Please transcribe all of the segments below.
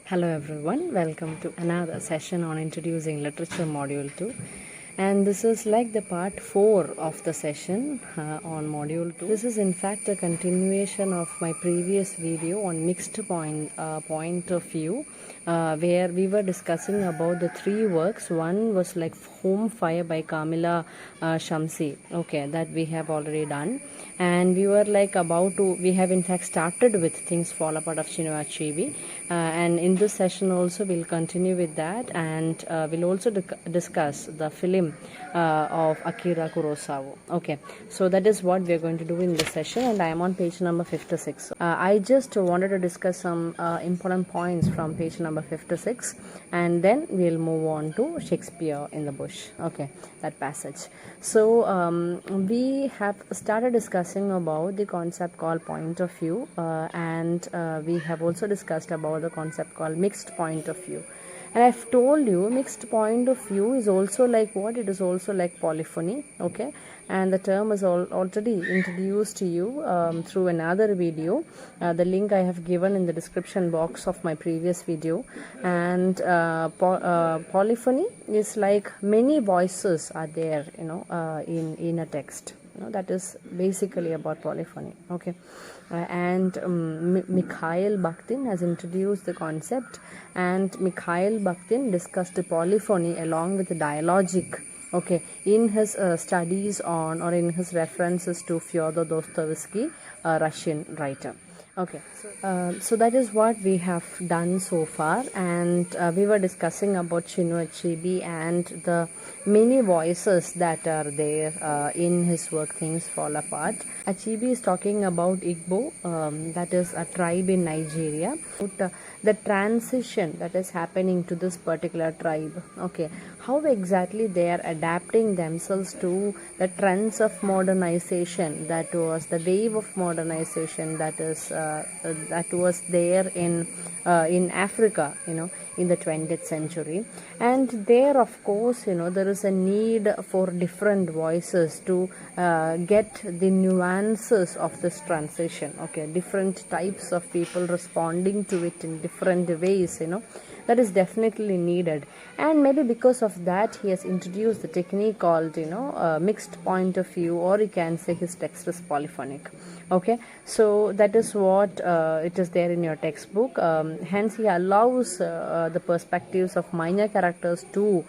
Hello everyone, welcome to another session on introducing literature module 2, and this is like the part 4 of the session on module 2. This is in fact a continuation of my previous video on mixed point of view, where we were discussing about the three works. One was like Home Fire by Kamila Shamsi, okay, that we have already done, and we were like we have in fact started with Things Fall Apart of Chinua Achebe, and in this session also we'll continue with that, and we'll also discuss the film of Akira Kurosawa. Okay, so that is what we are going to do in this session, and I am on page number 56. I just wanted to discuss some important points from page number 56, and then we'll move on to Shakespeare in the Bush. Okay, that passage. So we have started discussing about the concept called point of view, and we have also discussed about the concept called mixed point of view. And I've told you mixed point of view is also like what? It is also like polyphony, okay? And the term is already introduced to you through another video. The link I have given in the description box of my previous video. And polyphony is like many voices are there, in a text. That is basically about polyphony, okay? And Mikhail Bakhtin has introduced the concept, and Mikhail Bakhtin discussed the polyphony along with the dialogic, okay, in his studies on, or in his references to Fyodor Dostoevsky, a Russian writer. Okay, so that is what we have done so far, and we were discussing about Chinua Achebe and the many voices that are there in his work Things Fall Apart. Achebe is talking about Igbo, that is a tribe in Nigeria, the transition that is happening to this particular tribe. Okay, how exactly they are adapting themselves to the trends of modernization, that was the wave of modernization that was there in Africa, in the 20th century. And there, of course, there is a need for different voices to get the nuances of this transition. Okay, different types of people responding to it in different ways, that is definitely needed. And maybe because of that, he has introduced the technique called, mixed point of view, or you can say his text is polyphonic. Okay, so that is what it is there in your textbook. Hence, he allows the perspectives of minor characters too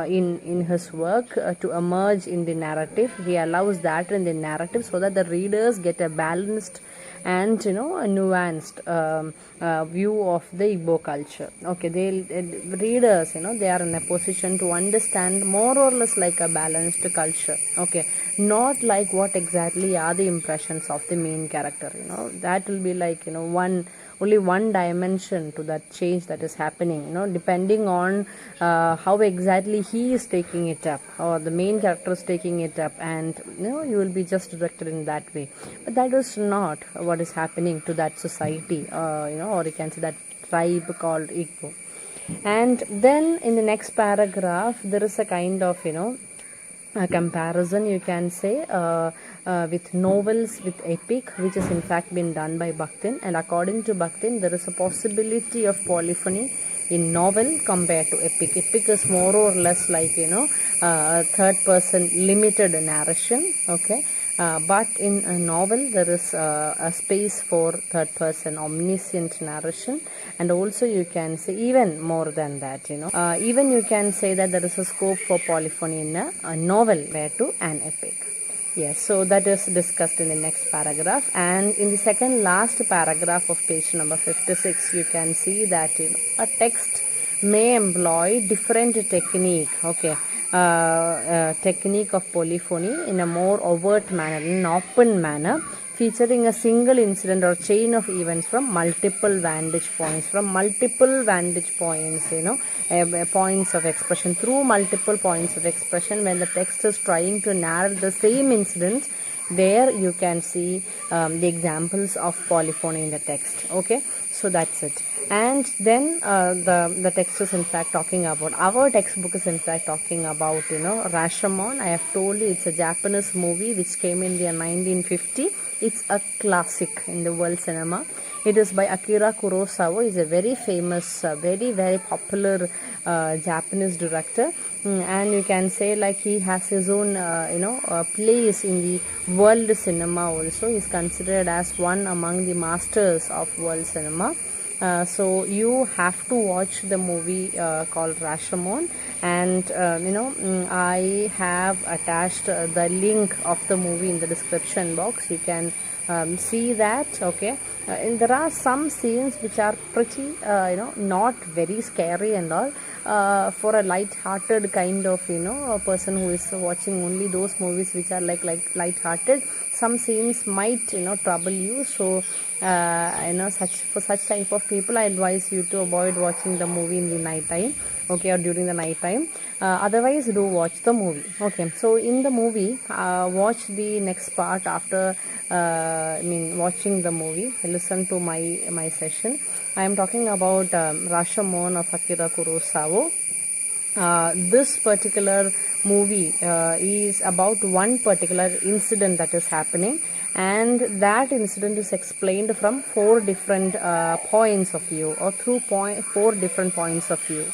in his work to emerge in the narrative. He allows that in the narrative so that the readers get a balanced and a nuanced view of the Igbo culture. Okay, readers, they are in a position to understand more or less like a balanced culture. Okay, not like what exactly are the impressions of the main character. That will be like only one dimension to that change that is happening, depending on how exactly he is taking it up, or the main character is taking it up, and you will be just directed in that way. But that is not what is happening to that society, or you can say that tribe called Igbo. And then in the next paragraph, there is a kind of a comparison, you can say, with novels with epic, which has in fact been done by Bakhtin. And according to Bakhtin, there is a possibility of polyphony in novel compared to epic. Epic is more or less like third person limited narration, okay. But in a novel, there is a space for third person omniscient narration, and also you can say even more than that, even you can say that there is a scope for polyphony in a novel compared to an epic. Yes, so that is discussed in the next paragraph. And in the second last paragraph of page number 56, you can see that a text may employ different technique, okay, technique of polyphony in a more overt manner, in an open manner, featuring a single incident or chain of events from multiple vantage points, points of expression, through multiple points of expression. When the text is trying to narrate the same incident, there you can see the examples of polyphony in the text. Okay, so that's it. And then the text is in fact talking about, our textbook is in fact talking about Rashomon. I have told you it's a Japanese movie which came in the 1950. It's a classic in the world cinema. It is by Akira Kurosawa. He's a very famous, very popular Japanese director. And you can say like he has his own place in the world cinema also. He's considered as one among the masters of world cinema. So you have to watch the movie called Rashomon, and I have attached the link of the movie in the description box. You can see that. Okay, and there are some scenes which are pretty not very scary and all, for a light-hearted kind of a person who is watching only those movies which are like light-hearted. Some scenes might trouble you, so for such type of people I advise you to avoid watching the movie in the night time, okay, or during the night time. Otherwise do watch the movie. Okay, so in the movie, watch the next part after watching the movie. Listen to my session. I am talking about Rashomon of Akira Kurosawa. This particular movie is about one particular incident that is happening, and that incident is explained from four different points of view, or through four different points of view.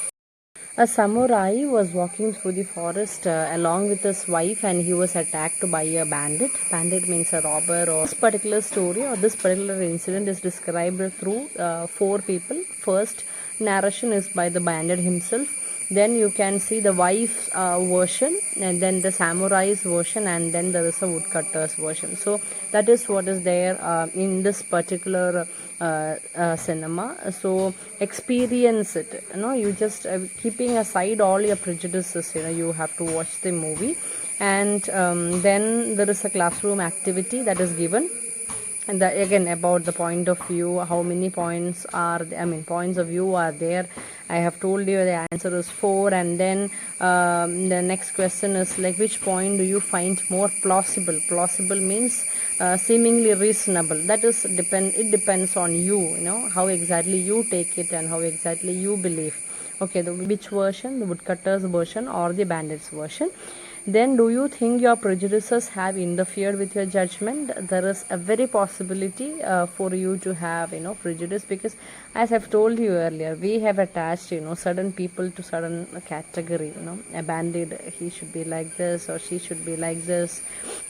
A samurai was walking through the forest along with his wife, and he was attacked by a bandit. Bandit means a robber. Or this particular story or this particular incident is described through four people. First narration is by the bandit himself. Then you can see the wife's version, and then the samurai's version, and then there is a woodcutter's version. So that is what is there in this particular cinema. So experience it. You just keeping aside all your prejudices. You have to watch the movie, and then there is a classroom activity that is given. And again, about the point of view, how many points are points of view are there. I have told you the answer is 4. And then the next question is like, which point do you find more plausible? Plausible means seemingly reasonable. That is it depends on you, how exactly you take it and how exactly you believe. Okay, which version, the woodcutter's version or the bandit's version. Then, do you think your prejudices have interfered with your judgment? There is a very possibility for you to have prejudice, because as I've told you earlier, we have attached certain people to certain category. A bandit, he should be like this or she should be like this,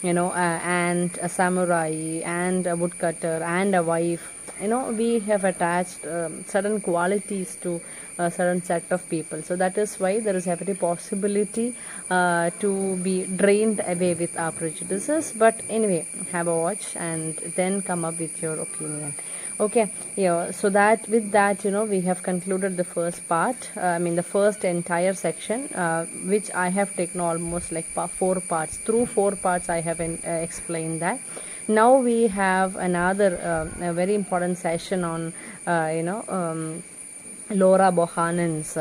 and a samurai and a woodcutter and a wife. We have attached certain qualities to a certain set of people. So that is why there is every possibility to be drained away with our prejudices. But anyway, have a watch and then come up with your opinion. Okay, yeah. So that with that, we have concluded the first part. The first entire section, which I have taken almost like 4 parts. Through 4 parts, I have explained that. Now we have another a very important session on Laura Bohannon's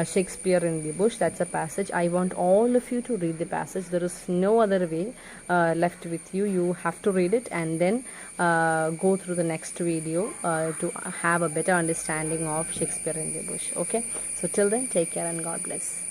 Shakespeare in the Bush. That's a passage. I want all of you to read the passage. There is no other way left with you. You have to read it and then go through the next video to have a better understanding of Shakespeare in the Bush. Okay, so till then, take care and God bless.